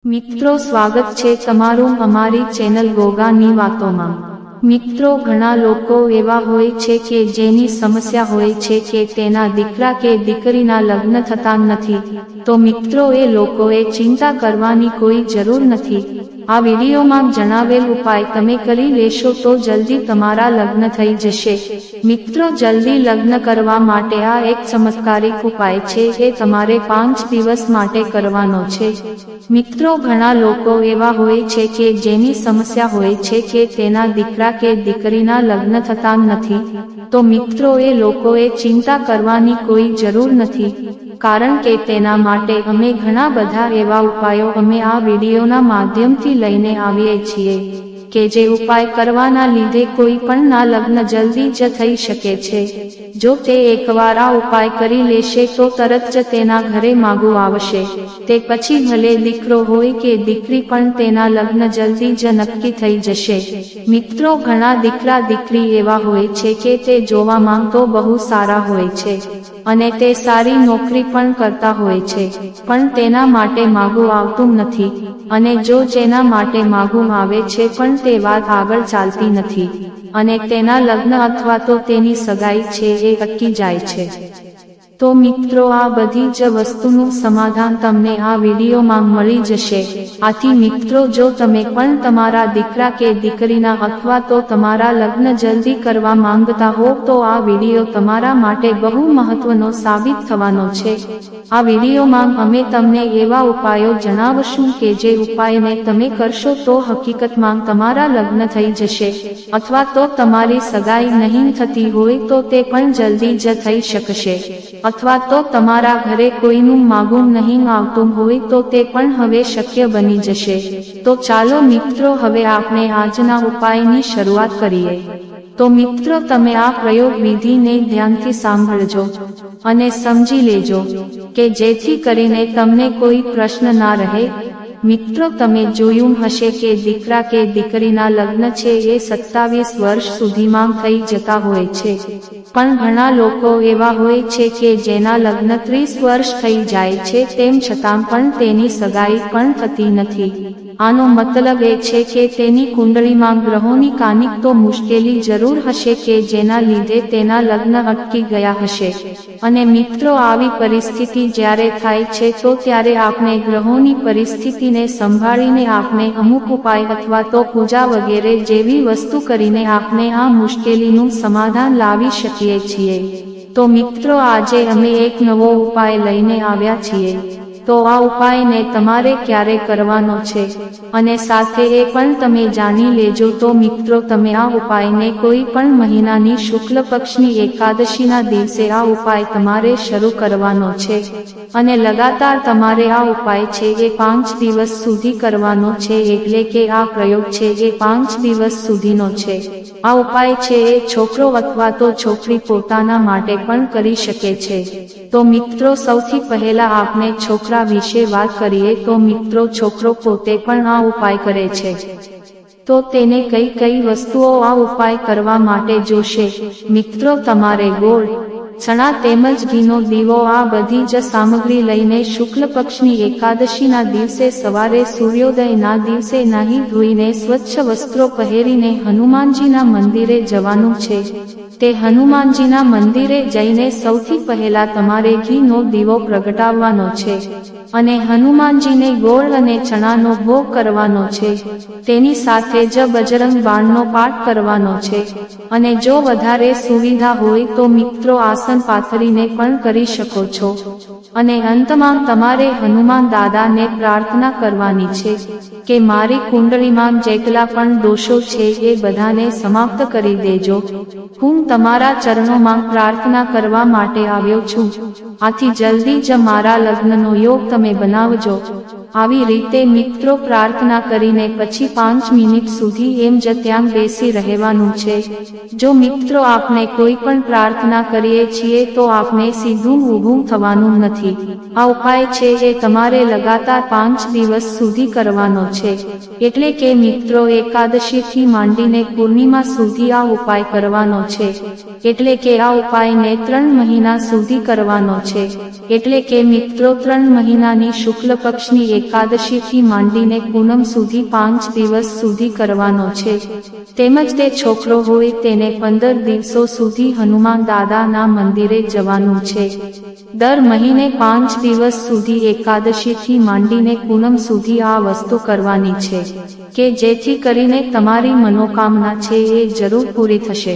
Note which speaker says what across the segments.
Speaker 1: મિત્રો સ્વાગત છે તમારું અમારી ચેનલ ગોગાની વાતોમાં। મિત્રો ઘણા લોકો એવા હોય છે કે જેની સમસ્યા હોય છે કે તેના દીકરા કે દીકરીના લગ્ન થતા નથી, તો મિત્રો એ લોકોએ ચિંતા કરવાની કોઈ જરૂર નથી। આ વિડીયોમાં જણાવેલ ઉપાય તમે કરી લેશો તો જલ્દી તમારા લગ્ન થઈ જશે। મિત્રો જલ્દી લગ્ન કરવા માટે આ એક ચમત્કારિક ઉપાય છે, એ તમારે 5 દિવસ માટે કરવાનો છે। મિત્રો ઘણા લોકો એવા હોય છે કે જેની સમસ્યા હોય છે કે તેના દીકરા કે દીકરીના લગ્ન થતા નથી, તો મિત્રો એ લોકોએ ચિંતા કરવાની કોઈ જરૂર નથી, કારણ કે તેના માટે અમે ઘણા બધા એવા ઉપાયો અમે આ વિડીયોના માધ્યમથી લઈને આવીએ છીએ કે જે ઉપાય કરવાના લીધે કોઈ પણ ના લગ્ન જલ્દી જ થઈ શકે છે। જો તે એકવાર આ ઉપાય કરી લેશે તો તરત જ તેના ઘરે માગું આવશે, તે પછી ભલે દીકરો હોય કે દીકરી પણ તેના લગ્ન જલ્દી જ નક્કી થઈ જશે। મિત્રો ઘણા દીકરા દીકરી એવા હોય છે કે તે જોવામાં તો બહુ સારા હોય છે અને તે સારી નોકરી પણ કરતા હોય છે, પણ તેના માટે માગું આવતું નથી, અને જો જેના માટે માગું આવે છે પણ તે વાત આગળ ચાલતી નથી અને તેના લગ્ન અથવા તો તેની સગાઈ છે એ અટકી જાય છે। તો મિત્રો આ બધી જ વસ્તુનું સમાધાન તમને આ વિડીયોમાં મળી જશે। આથી મિત્રો જો તમે પણ તમારા દીકરા કે દીકરીના અથવા તો તમારા લગ્ન જલ્દી કરવા માંગતા હો તો આ વિડીયો તમારા માટે બહુ મહત્વનો સાબિત થવાનો છે। આ વિડીયોમાં અમે તમને એવા ઉપાયો જણાવશું કે જે ઉપાયને તમે કરશો તો હકીકતમાં તમારા લગ્ન થઈ જશે, અથવા તો તમારી સગાઈ નહીં થતી હોય તો તે પણ જલ્દી જ થઈ શકશે, અથવા તો તમારા ઘરે કોઈનું માગું નહીં આવતું હોય તો તે પણ હવે શક્ય બની જશે। તો ચાલો મિત્રો હવે આપણે આજના ઉપાયની શરૂઆત કરીએ। તો મિત્રો તમે આ પ્રયોગ વિધિને ધ્યાનથી સાંભળજો અને સમજી લેજો કે જેથી કરીને તમને કોઈ પ્રશ્ન ના રહે। મિત્રો તમે જોયું હશે કે દીકરા કે દીકરીના લગ્ન છે એ 27 વર્ષ સુધીમાં થઈ જતા હોય છે, પણ ઘણા લોકો એવા હોય છે કે જેના લગ્ન 30 વર્ષ થઈ જાય છે તેમ છતાં પણ તેની સગાઈ પણ થતી નથી। આનો મતલબ એ છે કે તેની કુંડળીમાં ગ્રહોની કાનિક તો મુશ્કેલી જરૂર હશે કે જેના લીધે તેના લગ્ન અટકી ગયા હશે। અને મિત્રો આવી પરિસ્થિતિ જ્યારે થાય છે તો ત્યારે આપણે ગ્રહોની પરિસ્થિતિને સંભાળીને આપણે અમુક ઉપાય અથવા તો પૂજા વગેરે જેવી વસ્તુ કરીને આપણે આ મુશ્કેલીનું સમાધાન લાવી શકીએ છીએ। તો મિત્રો આજે અમે એક નવો ઉપાય લઈને આવ્યા છીએ, તો આ ઉપાયને તમારે ક્યારે કરવાનો છે અને સાથે એ પણ તમે જાણી લેજો। તો મિત્રો તમે આ ઉપાયને કોઈ પણ મહિનાની શુક્લ પક્ષની એકાદશીના દિવસે આ ઉપાય તમારે શરૂ કરવાનો છે અને લગાતાર તમારે આ ઉપાય છે એ 5 દિવસ સુધી કરવાનો છે, એટલે કે આ પ્રયોગ છે એ 5 દિવસ સુધીનો છે। આ ઉપાય છે એ છોકરો અથવા તો છોકરી પોતાના માટે પણ કરી શકે છે। તો મિત્રો સૌથી પહેલા આપણે છોકરા વિશે વાત કરીએ। તો મિત્રો છોકરો પોતે પણ આ ઉપાય કરે છે, તો તેને કઈ કઈ વસ્તુઓ આ ઉપાય કરવા માટે જોશે? મિત્રો તમારે ગોળ, ચણા તેમજ ઘીનો દીવો આ બધી જ સામગ્રી લઈને શુક્લ પક્ષની એકાદશીના દિવસે સવારે સૂર્યોદયના દિવસે નાહી ધોઈને સ્વચ્છ વસ્ત્રો પહેરીને હનુમાનજીના મંદિરે જવાનું છે। તે હનુમાનજીના મંદિરે જઈને સૌથી પહેલા તમારે ઘીનો દીવો પ્રગટાવવાનો છે અને હનુમાનજીને ગોળ અને ચણાનો ભોગ કરવાનો છે। તેની સાથે જ બજરંગ બાણનો પાઠ કરવાનો છે, અને જો વધારે સુવિધા હોય તો મિત્રો આસન પાથરીને પણ કરી શકો છો। અને અંતમાં તમારે હનુમાન દાદાને પ્રાર્થના કરવાની છે કે મારી કુંડળીમાં જેટલા પણ દોષો છે એ બધાને સમાપ્ત કરી દેજો। હું તમારા ચરણોમાં પ્રાર્થના કરવા માટે આવ્યો છું, આથી જલ્દી જ મારા લગ્નનો યોગ તમે બનાવજો। આવી રીતે મિત્રો પ્રાર્થના કરીને પછી 5 મિનિટ સુધી એમ જ ત્યાં બેસી રહેવાનું છે। જો મિત્રો આપણે કોઈ પણ પ્રાર્થના કરીએ છીએ તો આપણે સીધું ઊભું થવાનું નથી। આ ઉપાય છે એ તમારે લગાતાર 5 દિવસ સુધી કરવાનો છે, એટલે કે મિત્રો એકાદશીથી માંડીને પૂર્ણિમા સુધી આ ઉપાય કરવાનો છે। એટલે કે આ ઉપાયને 3 મહિના સુધી કરવાનો છે, એટલે કે મિત્રો 3 મહિનાની શુક્લ પક્ષની એકાદશીથી માંડીને પૂનમ સુધી 5 દિવસ સુધી કરવાનો છે, તેમજ તે છોકરો હોય તેને 15 દિવસો સુધી હનુમાન દાદાના મંદિરે જવાનું છે. દર મહિને 5 દિવસ સુધી એકાદશીથી માંડીને પૂનમ સુધી આ વસ્તુ કરવાની છે, કે જેથી કરીને તમારી મનોકામના છે એ જરૂર પૂરી થશે.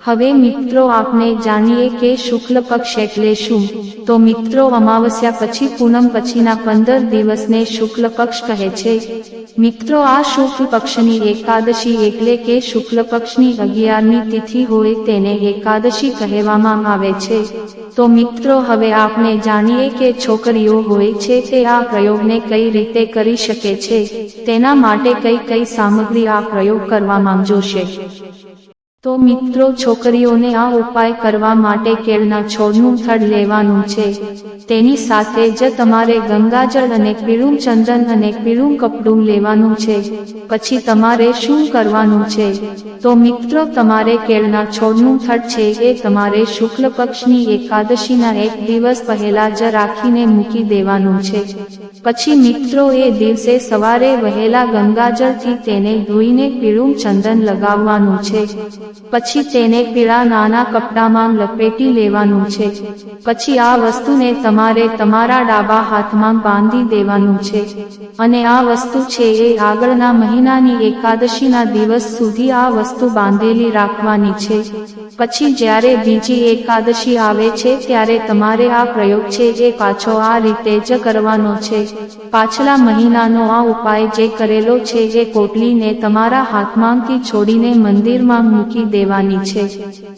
Speaker 1: હવે મિત્રો આપણે જાણીએ કે શુક્લ પક્ષ એટલે શું. તો મિત્રો અમાવસ્યા પછી પૂનમ પછીના 15 દિવસને શુક્લ પક્ષ કહે છે. મિત્રો આ શુક્લ પક્ષની એકાદશી એટલે કે શુક્લ પક્ષની 11મી તિથિ હોય તેને એકાદશી કહેવામાં આવે છે. તો મિત્રો હવે આપણે જાણીએ કે છોકરીઓ હોય છે તે આ પ્રયોગને કઈ રીતે કરી શકે છે, તેના માટે કઈ કઈ સામગ્રી આ પ્રયોગ કરવામાં જોશે. તો મિત્રો છોકરીઓને આ ઉપાય કરવા માટે કેળના છોડનું થડ લેવાનું છે. તેની સાથે જ તમારે ગંગાજળ અને પીળું ચંદન અને પીળું કપડું લેવાનું છે. પછી તમારે શું કરવાનું છે, તો મિત્રો તમારે કેળના છોડનું થડ છે એ તમારે શુક્લ પક્ષની એકાદશીના 1 દિવસ પહેલા જ રાખીને મૂકી દેવાનું છે. પછી મિત્રો એ દિવસે સવારે વહેલા ગંગાજળથી તેને ધોઈને પીળું ચંદન લગાવવાનું છે. પછી તેને પીળા નાના કપડામાં લપેટી લેવાનું છે. પછી આ વસ્તુને તમારે તમારા ડાબા હાથમાં બાંધી દેવાનું છે. અને આ વસ્તુ છે એ આગળના મહિનાની એકાદશીના દિવસ સુધી આ વસ્તુ બાંધેલી રાખવાની છે. પછી જ્યારે બીજી એકાદશી આવે છે ત્યારે તમારે આ પ્રયોગ છે એ પાછો આ રીતે જ કરવાનો છે. પાછલા મહિનાનો આ ઉપાય જે કરેલો છે એ પોટલીને તમારા હાથમાંથી છોડીને મંદિરમાં મૂકી દેવાની છે.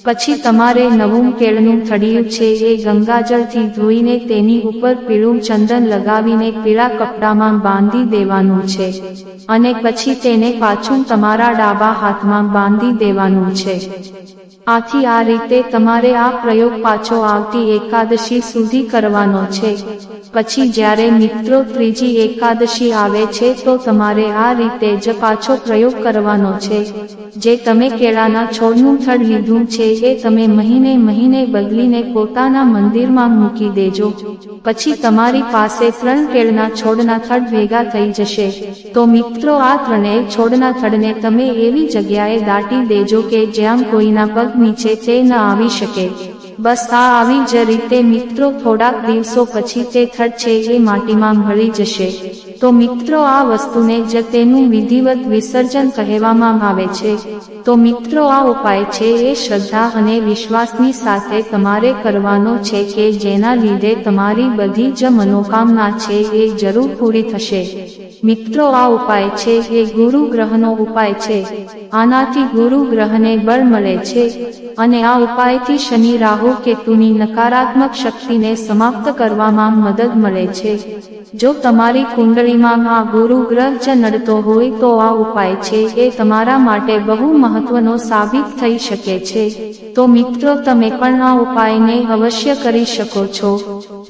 Speaker 1: પછી તમારે નવું કેળનું થડિયું છે એ ગંગાજળથી ધોઈને તેની ઉપર પીળું ચંદન લગાવીને પીળા કપડામાં બાંધી દેવાનું છે. અને પછી તેને પાછું તમારા ડાબા હાથમાં બાંધી દેવાનું છે. આથી આ રીતે તમારે આ પ્રયોગ પાછો આવતી એકાદશી સુધી કરવાનો છે. પછી જ્યારે મિત્રો ત્રીજી એકાદશી આવે છે તો તમારે આ રીતે જ પાછો પ્રયોગ કરવાનો છે. જે તમે કેળાના છોડનું થડ લીધું છે એ તમે મહિને બદલીને પોતાના મંદિરમાં મૂકી દેજો. પછી તમારી પાસે 3 કેળના છોડના થડ ભેગા થઈ જશે. તો મિત્રો આ 3 છોડના થડને તમે એવી જગ્યાએ દાટી દેજો કે જ્યાં કોઈના પગ નીચે તે ન આવી શકે. બસ આ આવી જ રીતે મિત્રો થોડાક દિવસો પછી તે થડ છે એ માટીમાં ભળી જશે. તો મિત્રો આ વસ્તુને જ તેનું વિધિવત વિસર્જન કહેવામાં આવે છે. તો મિત્રો આ ઉપાય છે એ શ્રદ્ધા અને વિશ્વાસની સાથે તમારે કરવાનો છે કે જેના લીધે તમારી બધી જ મનોકામના છે એ જરૂર પૂરી થશે. મિત્રો આ ઉપાય છે એ ગુરુ ગ્રહનો ઉપાય છે. આનાથી ગુરુ ગ્રહને બળ મળે છે અને આ ઉપાયથી શનિ રાહુ કેતુની નકારાત્મક શક્તિને સમાપ્ત કરવામાં મદદ મળે છે. જો તમારી કુંડળીમાં આ ગુરુ ગ્રહ જ નડતો હોય તો આ ઉપાય છે એ તમારા માટે બહુ મહત્વનો સાબિત થઈ શકે છે. તો મિત્રો તમે પણ આ ઉપાયને અવશ્ય કરી શકો છો.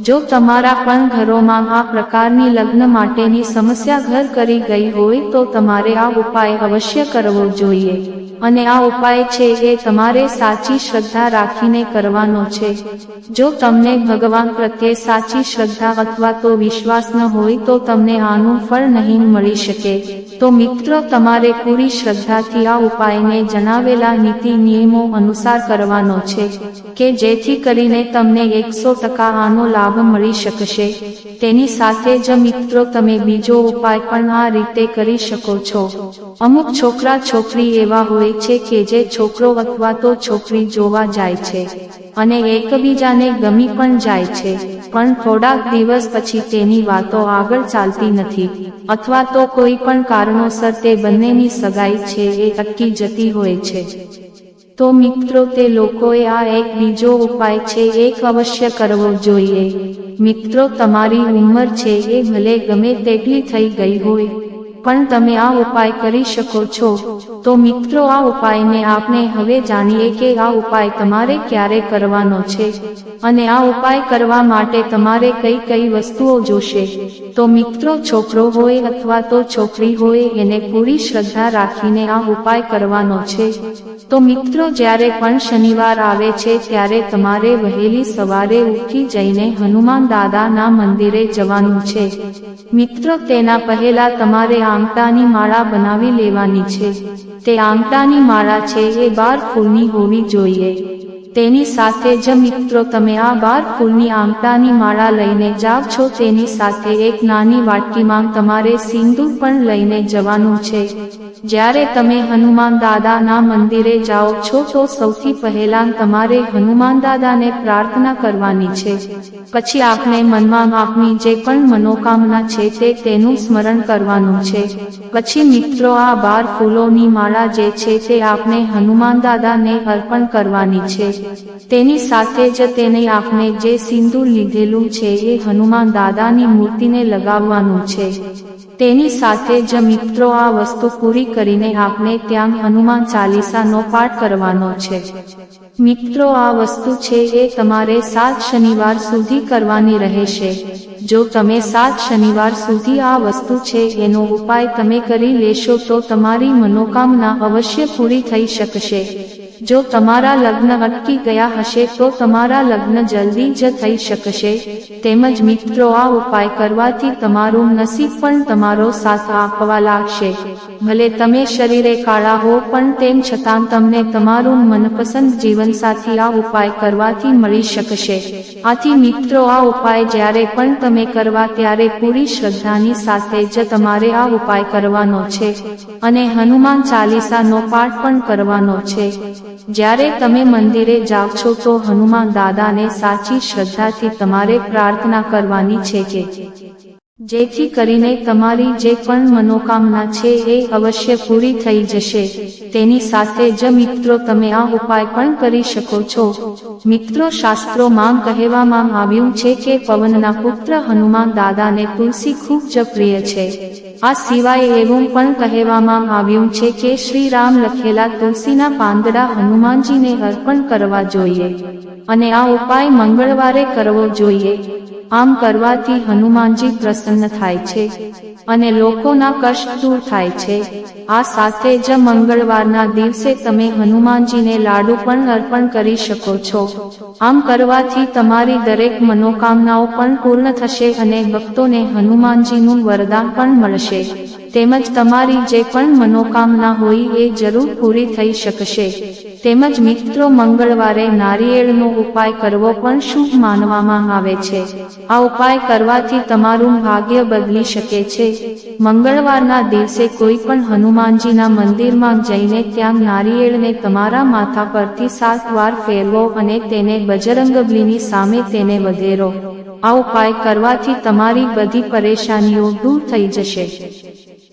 Speaker 1: જો તમારા પણ ઘરોમાં આ પ્રકારની લગ્ન માટેની સમસ્યા ઘર કરી ગઈ હોય તો તમારે આ ઉપાય અવશ્ય કરવો જોઈએ. અને આ ઉપાય છે એ તમારે સાચી શ્રદ્ધા રાખીને કરવાનો છે. જો તમને ભગવાન પ્રત્યે સાચી શ્રદ્ધા અથવા તો વિશ્વાસ ન હોય તો તમને આનું ફળ નહીં મળી શકે. તો મિત્રો તમારે પૂરી શ્રદ્ધાથી આ ઉપાયને જણાવેલા નીતિ નિયમો અનુસાર કરવાનો છે કે જેથી કરીને તમને 100% આનો લાભ મળી શકશે. તેની સાથે જ મિત્રો તમે બીજો ઉપાય પણ આ રીતે કરી શકો છો. અમુક છોકરા છોકરી એવા હોય છે કે જે છોકરો અથવા તો છોકરી જોવા જાય છે અને એકબીજાને ગમી પણ જાય છે, પણ થોડાક દિવસ પછી તેની વાતો આગળ ચાલતી નથી અથવા તો કોઈ પણ કારણોસર તે બંનેની સગાઈ છે એ અટકી જતી હોય છે. તો મિત્રો તે લોકોએ આ એક બીજો ઉપાય છે એક અવશ્ય કરવો જોઈએ. મિત્રો તમારી ઉંમર છે એ ભલે ગમે તેટલી થઈ ગઈ હોય પણ તમે આ ઉપાય કરી શકો છો। તો મિત્રો, આ ઉપાયને આપણે હવે જાણીએ કે આ ઉપાય તમારે ક્યારે કરવાનો છે અને આ ઉપાય કરવા માટે તમારે કઈ કઈ વસ્તુઓ જોશે। તો મિત્રો, છોકરો હોય અથવા તો છોકરી હોય, એને પૂરી શ્રદ્ધા રાખીને આ ઉપાય કરવાનો છે। તો મિત્રો, જ્યારે પણ શનિવાર આવે છે ત્યારે તમારે વહેલી સવારે ઉઠી જઈને હનુમાન દાદાના મંદિરે જવાનું છે। મિત્રો, તેના પહેલા તમારે આંગળાની માળા બનાવી લેવાની છે। તે આંગળાની માળા છે એ 12 ફૂલની હોવી જોઈએ। તેની સાથે જ મિત્રો, તમે આ 12 ફૂલની આંગળાની માળા લઈને જાવ છો, તેની સાથે એક નાની વાટકીમાં તમારે સિંદૂર પણ લઈને જવાનું છે। જ્યારે તમે હનુમાન દાદાના મંદિરે જાઓ છો તો સૌથી પહેલા તમારે હનુમાન દાદાને પ્રાર્થના કરવાની છે। પછી આપણે મનમાં આપની જે પણ મનોકામના છે તેનું સ્મરણ કરવાનું છે। પછી મિત્રો, આ 12 ફૂલોની માળા જે છે તે આપણે હનુમાન દાદાને અર્પણ કરવાની છે। તેની સાથે જ તેને આપણે જે સિંદૂર લીધેલું છે એ હનુમાન દાદાની મૂર્તિને લગાવવાનું છે। તેની સાથે જ મિત્રો, આ વસ્તુ પૂરી કરીને આપણે ત્યાં હનુમાન ચાલીસાનો પાઠ કરવાનો છે। મિત્રો, આ વસ્તુ છે એ તમારે 7 શનિવાર સુધી કરવાની રહેશે। જો તમે 7 શનિવાર સુધી આ વસ્તુ છે એનો ઉપાય તમે કરી લેશો તો તમારી મનોકામના અવશ્ય પૂરી થઈ શકશે। જો તમારા લગ્ન અટકી ગયા હશે તો તમારા લગ્ન જલ્દી જ થઈ શકશે। તેમજ મિત્રો, આ ઉપાય કરવાથી તમારું નસીબ પણ તમારો સાથ આપવા લાગશે। ભલે તમે શરીરે કાળા હો, પણ તેમ છતાં તમને તમારું મનપસંદ જીવનસાથી આ ઉપાય કરવાથી મળી શકશે। આથી મિત્રો, આ ઉપાય જ્યારે પણ તમે કરવા ત્યારે પૂરી શ્રદ્ધાની સાથે જ તમારે આ ઉપાય કરવાનો છે અને હનુમાન ચાલીસાનો પાઠ પણ કરવાનો છે। જ્યારે તમે મંદિરે જાવ છો તો હનુમાન દાદાને સાચી શ્રદ્ધાથી તમારે પ્રાર્થના કરવાની છે કે જેથી કરીને તમારી જે પણ મનોકામના છે એ અવશ્ય પૂરી થઈ જશે। તેની સાથે જ મિત્રો, તમે આ ઉપાય પણ કરી શકો છો। મિત્રો, શાસ્ત્રોમાં કહેવામાં આવ્યું છે કે પવનના પુત્ર હનુમાન દાદાને તુલસી ખૂબ જ પ્રિય છે। આ સિવાય એવું પણ કહેવામાં આવ્યું છે કે શ્રી રામ લખેલા તુલસીના પાંદડા હનુમાનજીને અર્પણ કરવા જોઈએ અને આ ઉપાય મંગળવારે કરવો જોઈએ। આમ કરવાથી હનુમાનજી પ્રસન્ન થાય છે અને લોકોના કષ્ટ દૂર થાય છે। આ સાથે જ મંગળવારના દિવસે તમે હનુમાનજીને લાડુ પણ અર્પણ કરી શકો છો। આમ કરવાથી તમારી દરેક મનોકામનાઓ પણ પૂર્ણ થશે અને ભક્તોને હનુમાનજીનું વરદાન પણ મળશે। તેમજ તમારી જે પણ મનોકામના હોય એ જરૂર પૂરી થઈ શકશે। તેમજ મિત્રો, મંગળવારે નારિયેળનો ઉપાય કરવો પણ શુભ માનવામાં આવે છે। આ ઉપાય કરવાથી તમારું ભાગ્ય બદલી શકે છે। મંગળવારના દિવસે કોઈ પણ હનુમાનજીના મંદિરમાં જઈને ત્યાં નારિયેળને તમારા માથા પરથી 7 વાર ફેરવો અને તેને બજરંગબલીની સામે તેને વધેરો। આ ઉપાય કરવાથી તમારી બધી પરેશાનીઓ દૂર થઈ જશે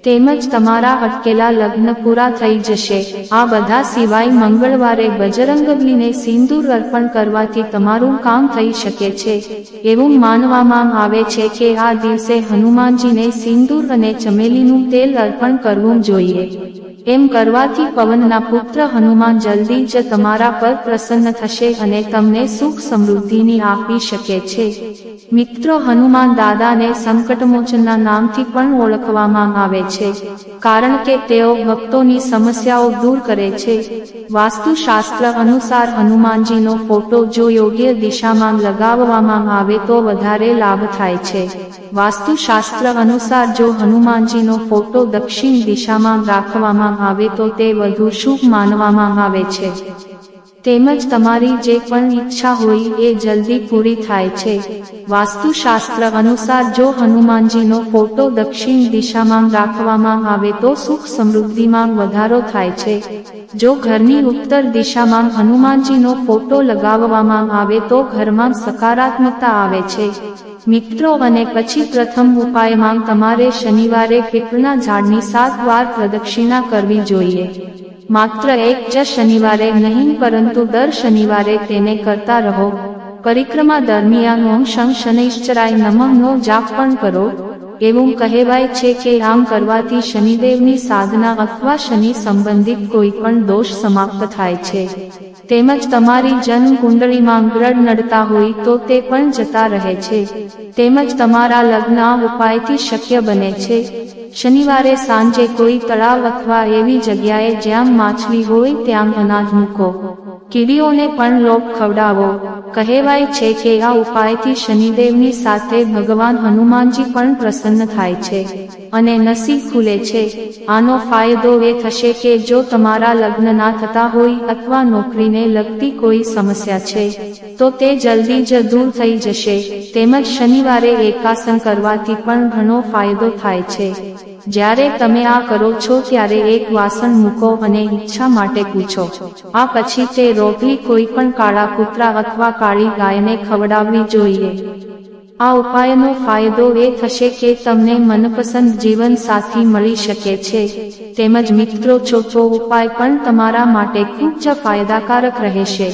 Speaker 1: તેમજ તમારા અટકેલા લગ્ન પૂરા થઈ જશે। આ બધા સિવાય મંગળવારે બજરંગબલીને સિંદૂર અર્પણ કરવાથી તમારું કામ થઈ શકે છે। એવું માનવામાં આવે છે કે આ દિવસે હનુમાનજીને સિંદૂર અને ચમેલીનું તેલ અર્પણ કરવું જોઈએ। એમ કરવાથી પવનના પુત્ર હનુમાન જલ્દી જ તમારા પર પ્રસન્ન થશે અને તમને સુખ સમૃદ્ધિની આપી શકે છે। મિત્રો, હનુમાન દાદાને સંકટમોચનના નામથી પણ ઓળખવામાં આવે છે કારણ કે તેઓ ભક્તોની સમસ્યાઓ દૂર કરે છે। વાસ્તુશાસ્ત્ર અનુસાર હનુમાનજીનો ફોટો જો યોગ્ય દિશામાં લગાવવામાં આવે તો વધારે લાભ થાય છે। વાસ્તુશાસ્ત્ર અનુસાર જો હનુમાનજીનો ફોટો દક્ષિણ દિશામાં રાખવામાં આવે તો તે વધુ શુભ માનવામાં આવે છે। તેમજ તમારી જે પણ ઈચ્છા હોય એ જલ્દી પૂરી થાય છે। વાસ્તુશાસ્ત્ર અનુસાર જો હનુમાનજીનો ફોટો દક્ષિણ દિશામાં રાખવામાં આવે તો સુખ સમૃદ્ધિમાં વધારો થાય છે। જો ઘરની ઉત્તર દિશામાં હનુમાનજીનો ફોટો લગાવવામાં આવે તો ઘરમાં સકારાત્મકતા આવે છે। મિત્રો, અને પછી પ્રથમ ઉપાયમાં તમારે શનિવારે પીપળના ઝાડની 7 વાર પ્રદક્ષિણા કરવી જોઈએ। માત્ર એક જ શનિવારે નહીં પરંતુ દર શનિવારે તેને કરતા રહો। પરિક્રમા દરમિયાન ઓમ શં શનૈશ્ચરાય નમઃનો જાપ પણ કરો। એવું કહેવાય છે કે આમ કરવાથી શનિદેવની સાધના અથવા શનિ સંબંધિત કોઈ પણ દોષ સમાપ્ત થાય છે. તેમજ તમારી જન્મ કુંડળીમાં ગ્રહ નડતા હોય તો તે પણ જતા રહે છે. તેમજ તમારા લગ્ન આ ઉપાયથી શક્ય બને છે. શનિવારે સાંજે કોઈ તળાવ અથવા એવી જગ્યાએ જ્યાં માછલી હોય ત્યાં અનાજ મૂકો. કીડીઓને પણ લોભ ખવડાવો. કહેવાય છે કે આ ઉપાયથી શનિદેવની સાથે ભગવાન હનુમાનજી પણ પ્રસન્ન થાય છે અને નસીબ ખુલે છે. આનો ફાયદો એ થશે કે જો તમારા લગ્ન ના થતા હોય અથવા નોકરીને લગતી કોઈ સમસ્યા છે તો તે જલ્દી જ દૂર થઈ જશે. તેમજ શનિવારે એકાસન કરવાથી પણ ઘણો ફાયદો થાય છે. જ્યારે તમે આ કરો છો ત્યારે એક વાસણ મૂકો અને ઈચ્છા માટે પૂછો. આ પછી તે રોટલી કોઈ પણ કાળા કૂતરા અથવા કાળી ગાયને ખવડાવવી જોઈએ. આ ઉપાયનો ફાયદો એ થશે કે તમને મનપસંદ જીવન સાથી મળી શકે છે. તેમજ મિત્રો ચોથો ઉપાય પણ તમારા માટે ખૂબ જ ફાયદાકારક રહેશે.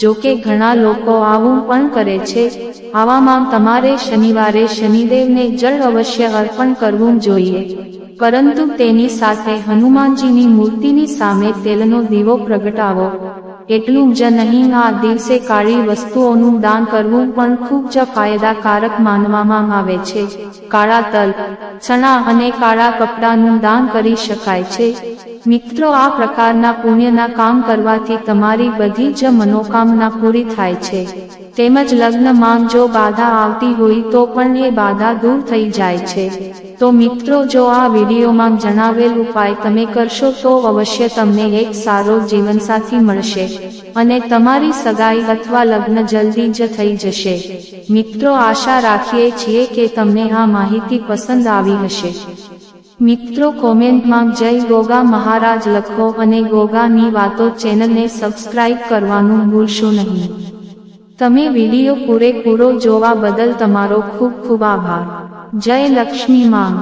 Speaker 1: જો કે ઘણા લોકો આવું પણ કરે છે. આવામાં તમારે શનિવારે શનિદેવને જળ અવશ્ય અર્પણ કરવું જોઈએ, પરંતુ તેની સાથે હનુમાનજીની મૂર્તિની સામે તેલનો દીવો પ્રગટાવો. એટલું જ નહીં, આ દિવસે કાળી વસ્તુઓનું દાન કરવું પણ ખૂબ જ ફાયદાકારક માનવામાં આવે છે. કાળા તલ, ચણા અને કાળા કપડાનું દાન કરી શકાય છે. મિત્રો, આ પ્રકારના પુણ્યના કામ કરવાથી તમારી બધી જ મનોકામના પૂરી થાય છે. તેમજ લગ્નમાં જો બાધા આવતી હોય તો પણ એ બાધા દૂર થઈ જાય છે. તો મિત્રો, જો આ વિડીયોમાં જણાવેલ ઉપાય તમે કરશો તો અવશ્ય તમને એક સારો જીવનસાથી મળશે અને તમારી સગાઈ અથવા લગ્ન જલ્દી જ થઈ જશે. મિત્રો, આશા રાખીએ છીએ કે તમને આ માહિતી પસંદ આવી હશે. મિત્રો, કોમેન્ટમાં જય ગોગા મહારાજ લખો અને ગોગાની વાતો ચેનલને સબસ્ક્રાઇબ કરવાનું ભૂલશો નહીં. તમે વિડીયો પૂરેપૂરો જોવા બદલ તમારો ખૂબ ખૂબ આભાર. જય લક્ષ્મી માં.